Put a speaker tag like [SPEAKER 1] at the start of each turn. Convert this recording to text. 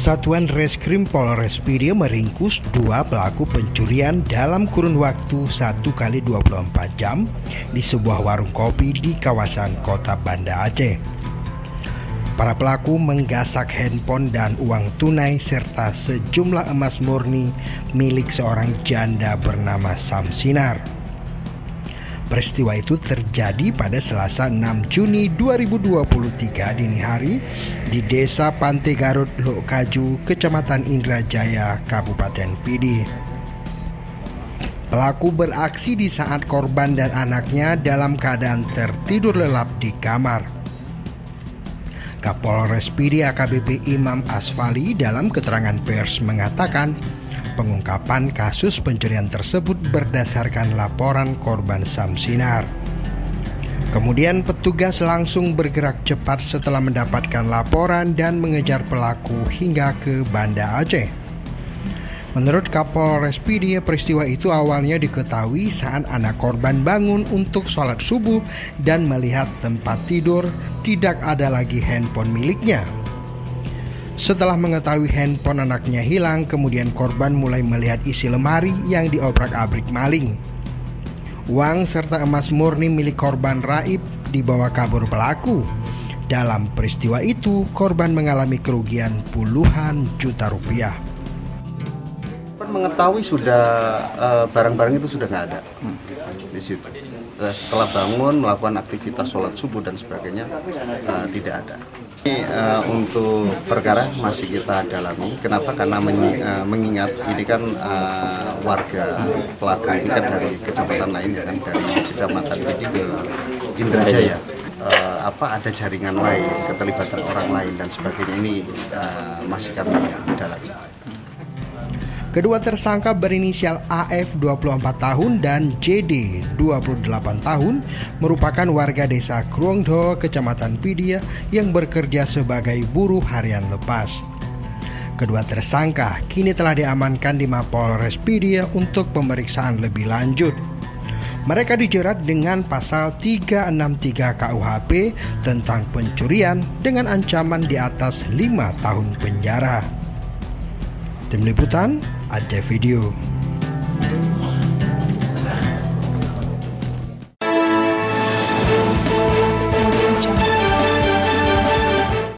[SPEAKER 1] Satuan Reskrim Polres Pidi meringkus 2 pelaku pencurian dalam kurun waktu 1 kali 24 jam di sebuah warung kopi di kawasan Kota Banda Aceh. Para pelaku menggasak handphone dan uang tunai serta sejumlah emas murni milik seorang janda bernama Samsinar. Peristiwa itu terjadi pada Selasa 6 Juni 2023 dini hari di Desa Pantai Garut, Lok Kaju, Kecamatan Indrajaya, Kabupaten Pidi. Pelaku beraksi di saat korban dan anaknya dalam keadaan tertidur lelap di kamar. Kapolres Pidi AKBP Imam Asfali dalam keterangan pers mengatakan pengungkapan kasus pencurian tersebut berdasarkan laporan korban Samsinar. Kemudian petugas langsung bergerak cepat setelah mendapatkan laporan dan mengejar pelaku hingga ke Banda Aceh. Menurut Kapolres Pidi, peristiwa itu awalnya diketahui saat anak korban bangun untuk sholat subuh dan melihat tempat tidur tidak ada lagi handphone miliknya. Setelah mengetahui handphone anaknya hilang, kemudian korban mulai melihat isi lemari yang diobrak-abrik maling. Uang serta emas murni milik korban raib dibawa kabur pelaku. Dalam peristiwa itu, korban mengalami kerugian puluhan juta rupiah.
[SPEAKER 2] Mengetahui sudah barang-barang itu sudah nggak ada di situ. Setelah bangun melakukan aktivitas sholat subuh dan sebagainya tidak ada. Ini untuk perkara masih kita dalami. Kenapa? Karena mengingat ini kan warga pelaku ini kan dari kecamatan lain ya kan, dari kecamatan ini ke Indrajaya. Ada jaringan lain, keterlibatan orang lain dan sebagainya, ini masih kami dalami.
[SPEAKER 1] Kedua tersangka berinisial AF 24 tahun dan JD 28 tahun merupakan warga desa Kruongdo, Kecamatan Pidi yang bekerja sebagai buruh harian lepas. Kedua tersangka kini telah diamankan di Mapolres Pidi untuk pemeriksaan lebih lanjut. Mereka dijerat dengan pasal 363 KUHP tentang pencurian dengan ancaman di atas 5 tahun penjara. Tim Liputan Aceh Video.